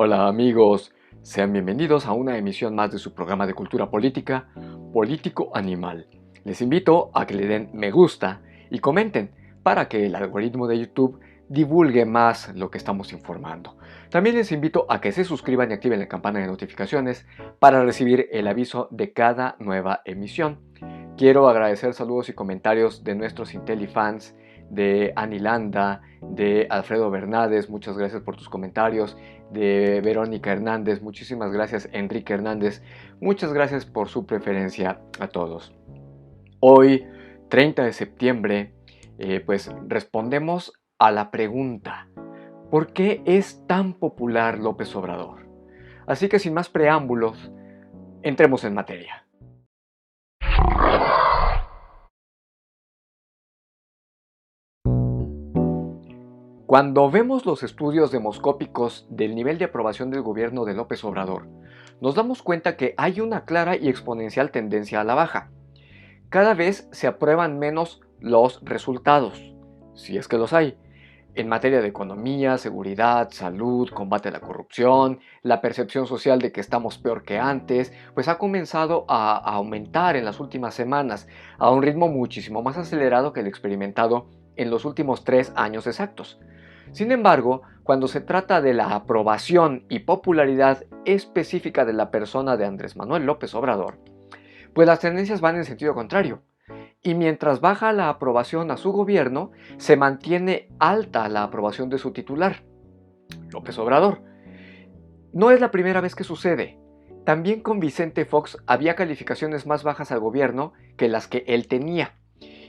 Hola amigos, sean bienvenidos a una emisión más de su programa de cultura política, Político Animal. Les invito a que le den me gusta y comenten para que el algoritmo de YouTube divulgue más lo que estamos informando. También les invito a que se suscriban y activen la campana de notificaciones para recibir el aviso de cada nueva emisión. Quiero agradecer saludos y comentarios de nuestros IntelliFans, de Anilanda, de Alfredo Bernades, muchas gracias por tus comentarios, de Verónica Hernández, muchísimas gracias, Enrique Hernández, muchas gracias por su preferencia a todos. Hoy, 30 de septiembre, pues respondemos a la pregunta, ¿por qué es tan popular López Obrador? Así que sin más preámbulos, entremos en materia. Cuando vemos los estudios demoscópicos del nivel de aprobación del gobierno de López Obrador, nos damos cuenta que hay una clara y exponencial tendencia a la baja. Cada vez se aprueban menos los resultados, si es que los hay, en materia de economía, seguridad, salud, combate a la corrupción, la percepción social de que estamos peor que antes, pues ha comenzado a aumentar en las últimas semanas a un ritmo muchísimo más acelerado que el experimentado en los últimos 3 años exactos. Sin embargo, cuando se trata de la aprobación y popularidad específica de la persona de Andrés Manuel López Obrador, pues las tendencias van en sentido contrario. Y mientras baja la aprobación a su gobierno, se mantiene alta la aprobación de su titular, López Obrador. No es la primera vez que sucede. También con Vicente Fox había calificaciones más bajas al gobierno que las que él tenía.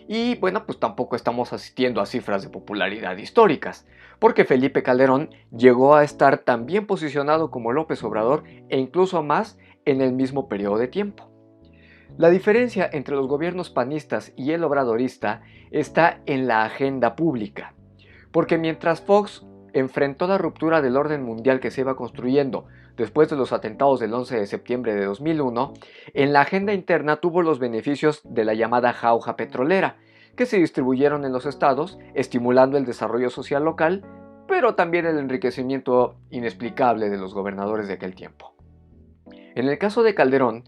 Y bueno, pues tampoco estamos asistiendo a cifras de popularidad históricas, porque Felipe Calderón llegó a estar tan bien posicionado como López Obrador e incluso más en el mismo periodo de tiempo. La diferencia entre los gobiernos panistas y el obradorista está en la agenda pública, porque mientras Fox enfrentó la ruptura del orden mundial que se iba construyendo después de los atentados del 11 de septiembre de 2001, en la agenda interna tuvo los beneficios de la llamada jauja petrolera, que se distribuyeron en los estados, estimulando el desarrollo social local, pero también el enriquecimiento inexplicable de los gobernadores de aquel tiempo. En el caso de Calderón,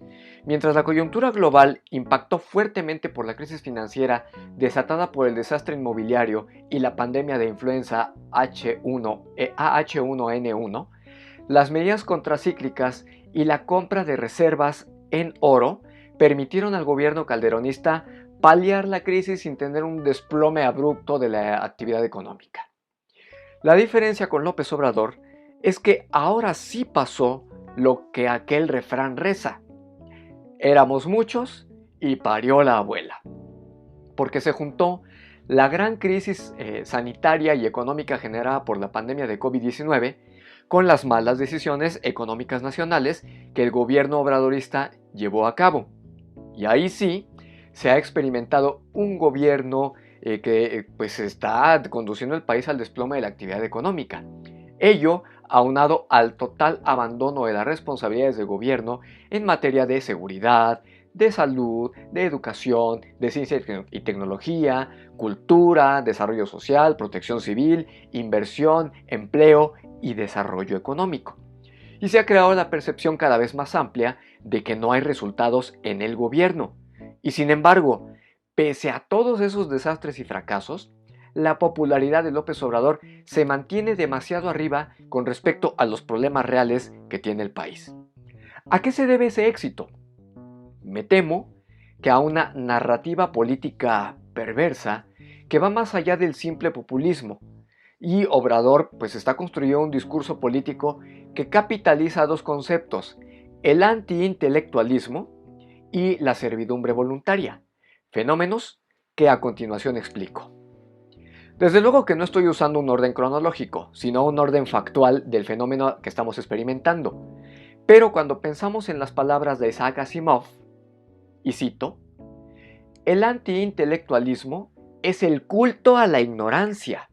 mientras la coyuntura global impactó fuertemente por la crisis financiera desatada por el desastre inmobiliario y la pandemia de influenza AH1N1, las medidas contracíclicas y la compra de reservas en oro permitieron al gobierno calderonista paliar la crisis sin tener un desplome abrupto de la actividad económica. La diferencia con López Obrador es que ahora sí pasó lo que aquel refrán reza: éramos muchos y parió la abuela, porque se juntó la gran crisis sanitaria y económica generada por la pandemia de COVID-19 con las malas decisiones económicas nacionales que el gobierno obradorista llevó a cabo. Y ahí sí se ha experimentado un gobierno que pues está conduciendo el país al desplome de la actividad económica. Ello aunado al total abandono de las responsabilidades de gobierno en materia de seguridad, de salud, de educación, de ciencia y tecnología, cultura, desarrollo social, protección civil, inversión, empleo y desarrollo económico. Y se ha creado la percepción cada vez más amplia de que no hay resultados en el gobierno. Y sin embargo, pese a todos esos desastres y fracasos, la popularidad de López Obrador se mantiene demasiado arriba con respecto a los problemas reales que tiene el país. ¿A qué se debe ese éxito? Me temo que a una narrativa política perversa que va más allá del simple populismo. Y Obrador pues está construyendo un discurso político que capitaliza dos conceptos: el antiintelectualismo y la servidumbre voluntaria, fenómenos que a continuación explico. Desde luego que no estoy usando un orden cronológico, sino un orden factual del fenómeno que estamos experimentando. Pero cuando pensamos en las palabras de Isaac Asimov, y cito, el antiintelectualismo es el culto a la ignorancia.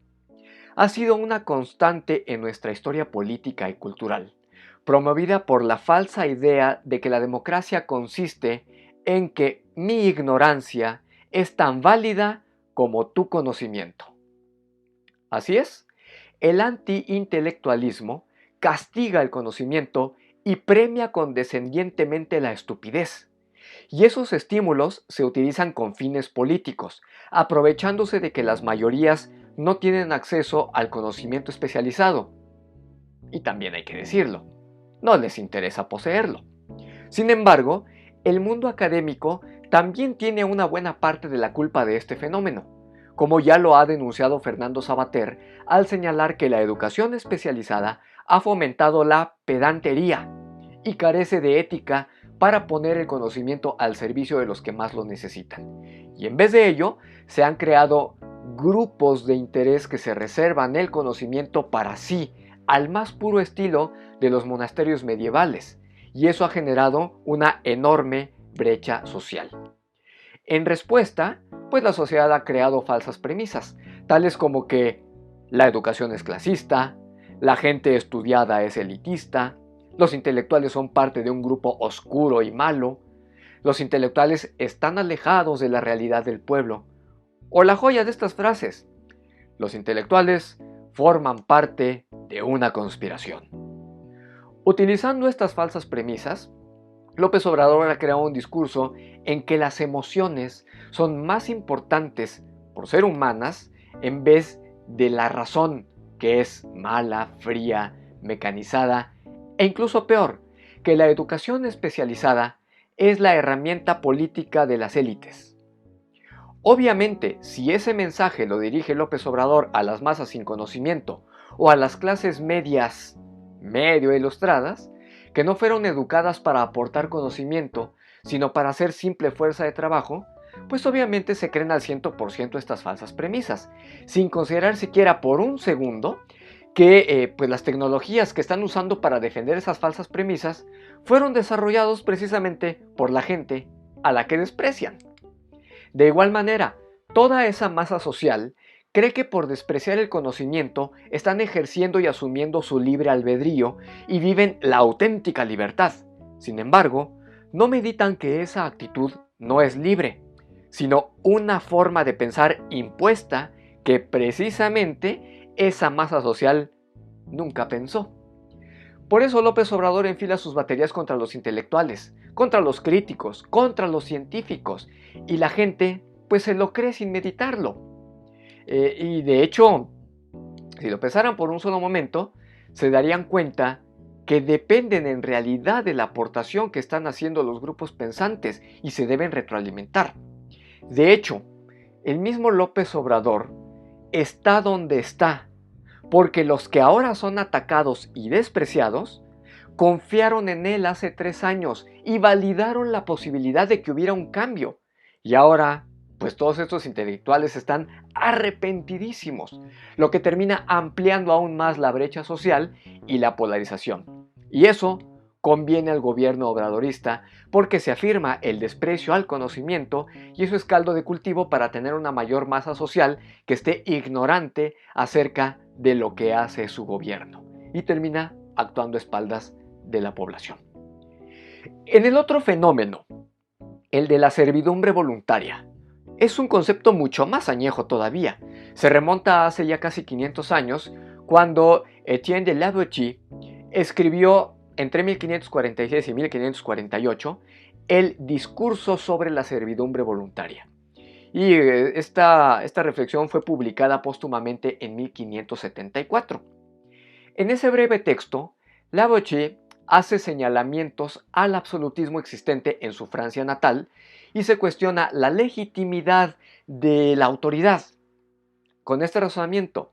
Ha sido una constante en nuestra historia política y cultural, promovida por la falsa idea de que la democracia consiste en que mi ignorancia es tan válida como tu conocimiento. Así es, el antiintelectualismo castiga el conocimiento y premia condescendientemente la estupidez. Y esos estímulos se utilizan con fines políticos, aprovechándose de que las mayorías no tienen acceso al conocimiento especializado. Y también hay que decirlo, no les interesa poseerlo. Sin embargo, el mundo académico también tiene una buena parte de la culpa de este fenómeno, como ya lo ha denunciado Fernando Savater al señalar que la educación especializada ha fomentado la pedantería y carece de ética para poner el conocimiento al servicio de los que más lo necesitan. Y en vez de ello, se han creado grupos de interés que se reservan el conocimiento para sí, al más puro estilo de los monasterios medievales, y eso ha generado una enorme brecha social. En respuesta, pues la sociedad ha creado falsas premisas, tales como que la educación es clasista, la gente estudiada es elitista, los intelectuales son parte de un grupo oscuro y malo, los intelectuales están alejados de la realidad del pueblo. O la joya de estas frases, los intelectuales forman parte de una conspiración. Utilizando estas falsas premisas, López Obrador ha creado un discurso en que las emociones son más importantes por ser humanas en vez de la razón, que es mala, fría, mecanizada e incluso peor, que la educación especializada es la herramienta política de las élites. Obviamente, si ese mensaje lo dirige López Obrador a las masas sin conocimiento o a las clases medias medio ilustradas, que no fueron educadas para aportar conocimiento, sino para hacer simple fuerza de trabajo, pues obviamente se creen al 100% estas falsas premisas, sin considerar siquiera por un segundo que pues las tecnologías que están usando para defender esas falsas premisas fueron desarrollados precisamente por la gente a la que desprecian. De igual manera, toda esa masa social cree que por despreciar el conocimiento están ejerciendo y asumiendo su libre albedrío y viven la auténtica libertad. Sin embargo, no meditan que esa actitud no es libre, sino una forma de pensar impuesta que precisamente esa masa social nunca pensó. Por eso López Obrador enfila sus baterías contra los intelectuales, contra los críticos, contra los científicos, y la gente pues se lo cree sin meditarlo. Y de hecho, si lo pensaran por un solo momento, se darían cuenta que dependen en realidad de la aportación que están haciendo los grupos pensantes y se deben retroalimentar. De hecho, el mismo López Obrador está donde está, porque los que ahora son atacados y despreciados confiaron en él hace 3 años y validaron la posibilidad de que hubiera un cambio. Y ahora, pues todos estos intelectuales están arrepentidísimos, lo que termina ampliando aún más la brecha social y la polarización. Y eso conviene al gobierno obradorista porque se afirma el desprecio al conocimiento y eso es caldo de cultivo para tener una mayor masa social que esté ignorante acerca de lo que hace su gobierno y termina actuando a espaldas de la población. En el otro fenómeno, el de la servidumbre voluntaria, es un concepto mucho más añejo todavía. Se remonta a hace ya casi 500 años, cuando Etienne de Lavoisier escribió entre 1546 y 1548 el Discurso sobre la servidumbre voluntaria. Y esta reflexión fue publicada póstumamente en 1574. En ese breve texto, Lavoisier hace señalamientos al absolutismo existente en su Francia natal y se cuestiona la legitimidad de la autoridad. Con este razonamiento,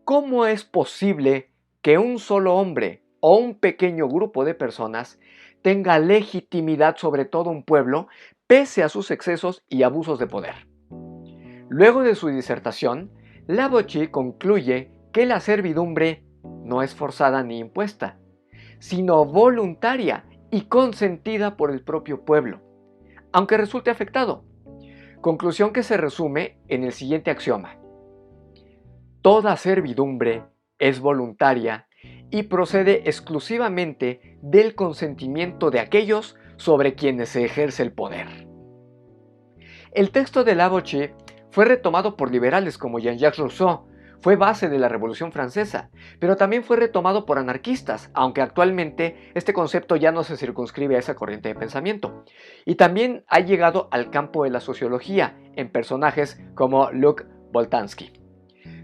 ¿cómo es posible que un solo hombre o un pequeño grupo de personas tenga legitimidad sobre todo un pueblo pese a sus excesos y abusos de poder? Luego de su disertación, Lavoisier concluye que la servidumbre no es forzada ni impuesta, sino voluntaria y consentida por el propio pueblo, aunque resulte afectado. Conclusión que se resume en el siguiente axioma: toda servidumbre es voluntaria y procede exclusivamente del consentimiento de aquellos sobre quienes se ejerce el poder. El texto de Lavoisier fue retomado por liberales como Jean-Jacques Rousseau, fue base de la Revolución Francesa, pero también fue retomado por anarquistas, aunque actualmente este concepto ya no se circunscribe a esa corriente de pensamiento. Y también ha llegado al campo de la sociología, en personajes como Luc Boltanski.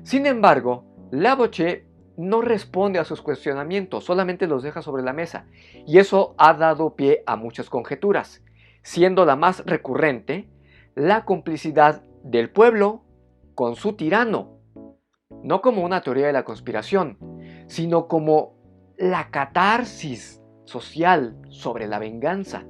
Sin embargo, Lavoisier no responde a sus cuestionamientos, solamente los deja sobre la mesa, y eso ha dado pie a muchas conjeturas, siendo la más recurrente la complicidad del pueblo con su tirano, no como una teoría de la conspiración, sino como la catarsis social sobre la venganza.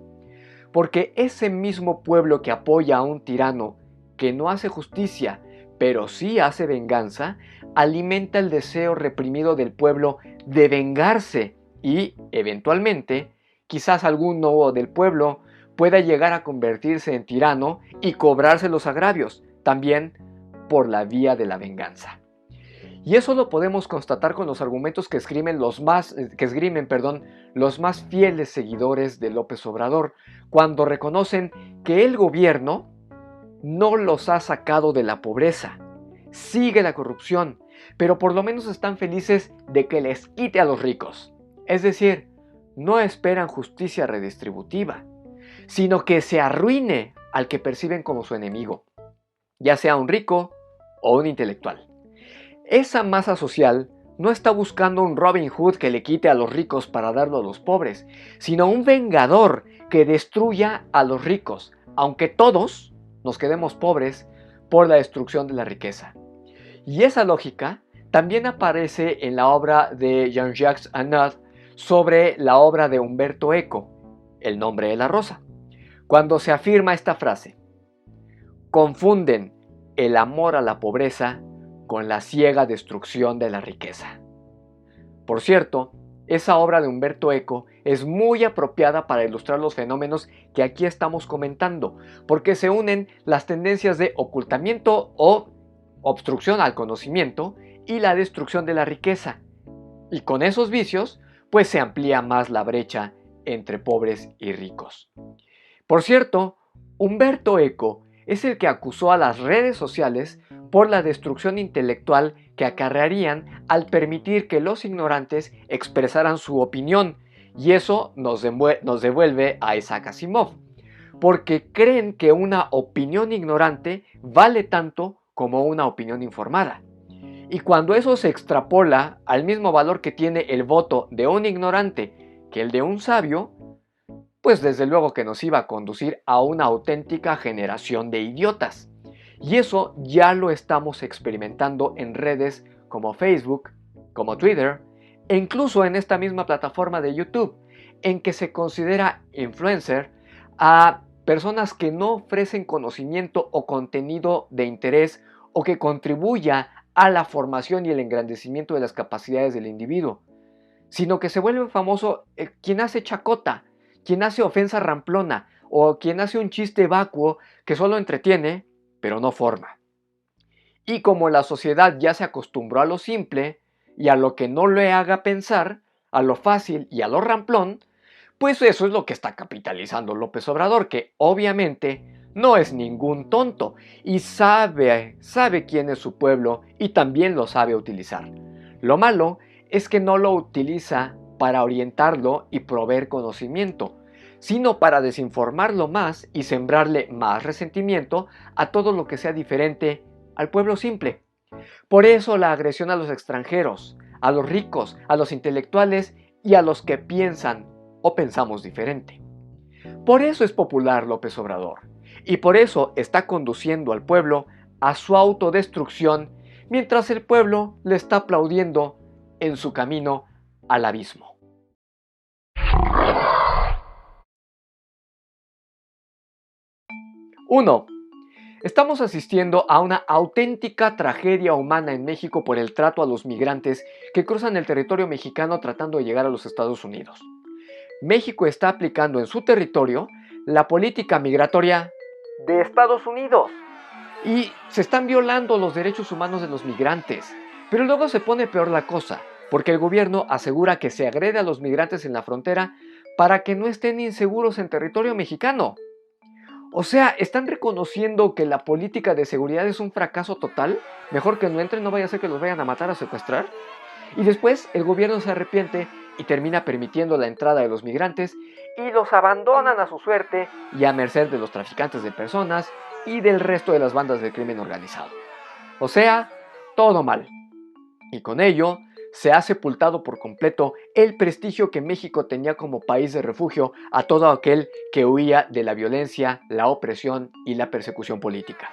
Porque ese mismo pueblo que apoya a un tirano que no hace justicia, pero sí hace venganza, alimenta el deseo reprimido del pueblo de vengarse y, eventualmente, quizás alguno del pueblo pueda llegar a convertirse en tirano y cobrarse los agravios, también por la vía de la venganza. Y eso lo podemos constatar con los argumentos que esgrimen los más fieles seguidores de López Obrador, cuando reconocen que el gobierno no los ha sacado de la pobreza. Sigue la corrupción, pero por lo menos están felices de que les quite a los ricos. Es decir, no esperan justicia redistributiva, sino que se arruine al que perciben como su enemigo, ya sea un rico o un intelectual. Esa masa social no está buscando un Robin Hood que le quite a los ricos para darlo a los pobres, sino un vengador que destruya a los ricos, aunque todos nos quedemos pobres por la destrucción de la riqueza. Y esa lógica también aparece en la obra de Jean-Jacques Annaud sobre la obra de Umberto Eco, El nombre de la rosa, cuando se afirma esta frase: confunden el amor a la pobreza con la ciega destrucción de la riqueza. Por cierto, esa obra de Umberto Eco es muy apropiada para ilustrar los fenómenos que aquí estamos comentando, porque se unen las tendencias de ocultamiento o obstrucción al conocimiento y la destrucción de la riqueza. Y con esos vicios, pues se amplía más la brecha entre pobres y ricos. Por cierto, Umberto Eco es el que acusó a las redes sociales por la destrucción intelectual que acarrearían al permitir que los ignorantes expresaran su opinión, y eso nos devuelve a Isaac Asimov, porque creen que una opinión ignorante vale tanto como una opinión informada. Y cuando eso se extrapola al mismo valor que tiene el voto de un ignorante que el de un sabio, pues desde luego que nos iba a conducir a una auténtica generación de idiotas. Y eso ya lo estamos experimentando en redes como Facebook, como Twitter, e incluso en esta misma plataforma de YouTube, en que se considera influencer a personas que no ofrecen conocimiento o contenido de interés o que contribuya a la formación y el engrandecimiento de las capacidades del individuo, sino que se vuelve famoso quien hace chacota, quien hace ofensa ramplona o quien hace un chiste vacuo que solo entretiene, pero no forma. Y como la sociedad ya se acostumbró a lo simple y a lo que no le haga pensar, a lo fácil y a lo ramplón, pues eso es lo que está capitalizando López Obrador, que obviamente no es ningún tonto y sabe quién es su pueblo y también lo sabe utilizar. Lo malo es que no lo utiliza para orientarlo y proveer conocimiento, sino para desinformarlo más y sembrarle más resentimiento a todo lo que sea diferente al pueblo simple. Por eso la agresión a los extranjeros, a los ricos, a los intelectuales y a los que piensan o pensamos diferente. Por eso es popular López Obrador, y por eso está conduciendo al pueblo a su autodestrucción, mientras el pueblo le está aplaudiendo en su camino al abismo. Uno. Estamos asistiendo a una auténtica tragedia humana en México por el trato a los migrantes que cruzan el territorio mexicano tratando de llegar a los Estados Unidos. México está aplicando en su territorio la política migratoria de Estados Unidos y se están violando los derechos humanos de los migrantes. Pero luego se pone peor la cosa, porque el gobierno asegura que se agrede a los migrantes en la frontera para que no estén inseguros en territorio mexicano. O sea, ¿están reconociendo que la política de seguridad es un fracaso total? Mejor que no entren, no vaya a ser que los vayan a matar o secuestrar. Y después el gobierno se arrepiente y termina permitiendo la entrada de los migrantes y los abandonan a su suerte y a merced de los traficantes de personas y del resto de las bandas del crimen organizado. O sea, todo mal. Y con ello se ha sepultado por completo el prestigio que México tenía como país de refugio a todo aquel que huía de la violencia, la opresión y la persecución política.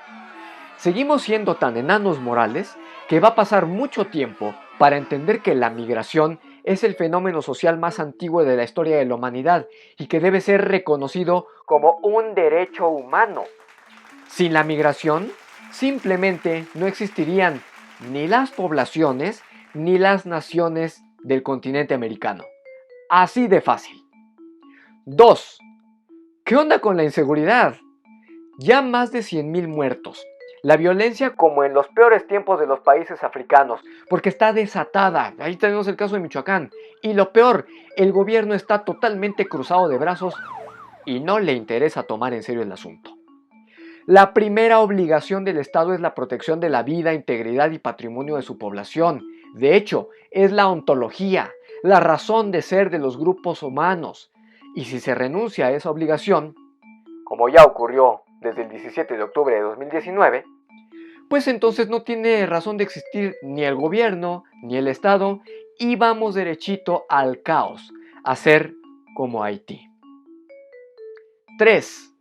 Seguimos siendo tan enanos morales que va a pasar mucho tiempo para entender que la migración es el fenómeno social más antiguo de la historia de la humanidad y que debe ser reconocido como un derecho humano. Sin la migración, simplemente no existirían ni las poblaciones ni las naciones del continente americano. Así de fácil. 2. ¿Qué onda con la inseguridad? Ya más de 100,000 muertos. La violencia como en los peores tiempos de los países africanos, porque está desatada. Ahí tenemos el caso de Michoacán. Y lo peor, el gobierno está totalmente cruzado de brazos y no le interesa tomar en serio el asunto. La primera obligación del Estado es la protección de la vida, integridad y patrimonio de su población. De hecho, es la ontología, la razón de ser de los grupos humanos. Y si se renuncia a esa obligación, como ya ocurrió desde el 17 de octubre de 2019, pues entonces no tiene razón de existir ni el gobierno ni el Estado y vamos derechito al caos, a ser como Haití. 3.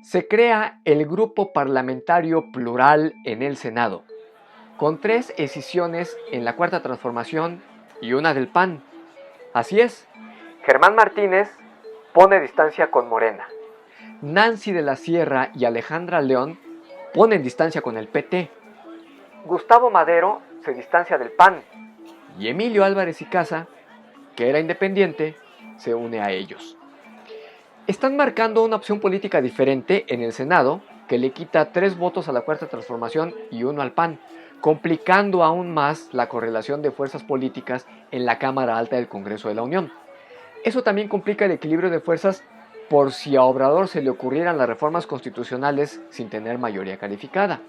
Se crea el Grupo Parlamentario Plural en el Senado, con 3 escisiones en la Cuarta Transformación y una del PAN. Así es, Germán Martínez pone distancia con Morena. Nancy de la Sierra y Alejandra León ponen distancia con el PT. Gustavo Madero se distancia del PAN. Y Emilio Álvarez y Casa, que era independiente, se une a ellos. Están marcando una opción política diferente en el Senado que le quita 3 votos a la Cuarta Transformación y 1 al PAN, complicando aún más la correlación de fuerzas políticas en la Cámara Alta del Congreso de la Unión. Eso también complica el equilibrio de fuerzas por si a Obrador se le ocurrieran las reformas constitucionales sin tener mayoría calificada.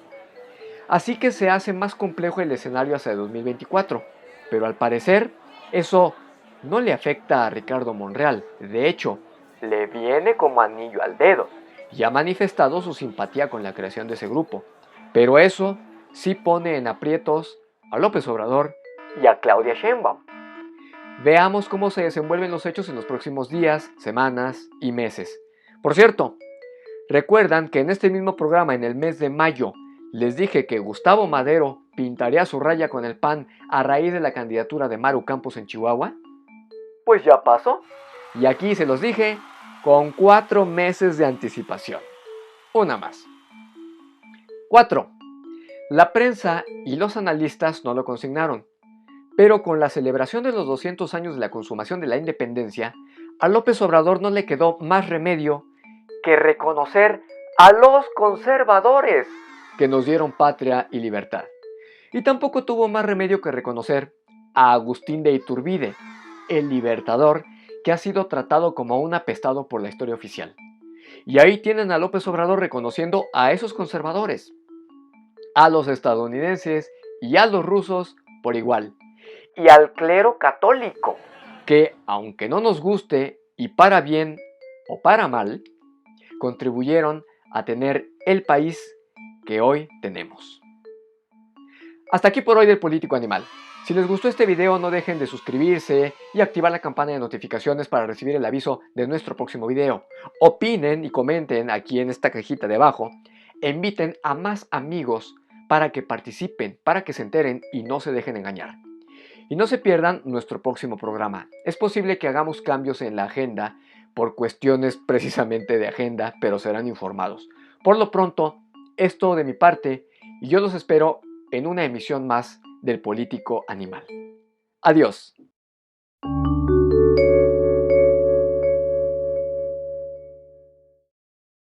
Así que se hace más complejo el escenario hacia 2024, pero al parecer eso no le afecta a Ricardo Monreal. De hecho, le viene como anillo al dedo y ha manifestado su simpatía con la creación de ese grupo. Pero eso sí pone en aprietos a López Obrador y a Claudia Sheinbaum. Veamos cómo se desenvuelven los hechos en los próximos días, semanas y meses. Por cierto, recuerdan que en este mismo programa en el mes de mayo les dije que Gustavo Madero pintaría su raya con el PAN a raíz de la candidatura de Maru Campos en Chihuahua. Pues ya pasó. Y aquí se los dije con 4 meses de anticipación. Una más. 4. La prensa y los analistas no lo consignaron, pero con la celebración de los 200 años de la consumación de la independencia, a López Obrador no le quedó más remedio que reconocer a los conservadores que nos dieron patria y libertad. Y tampoco tuvo más remedio que reconocer a Agustín de Iturbide, el libertador que ha sido tratado como un apestado por la historia oficial. Y ahí tienen a López Obrador reconociendo a esos conservadores, a los estadounidenses y a los rusos por igual. Y al clero católico, que aunque no nos guste y para bien o para mal, contribuyeron a tener el país que hoy tenemos. Hasta aquí por hoy del Político Animal. Si les gustó este video no dejen de suscribirse y activar la campana de notificaciones para recibir el aviso de nuestro próximo video. Opinen y comenten aquí en esta cajita de abajo. Inviten a más amigos para que participen, para que se enteren y no se dejen engañar. Y no se pierdan nuestro próximo programa. Es posible que hagamos cambios en la agenda por cuestiones precisamente de agenda, pero serán informados. Por lo pronto, es todo de mi parte y yo los espero en una emisión más del Político Animal. Adiós.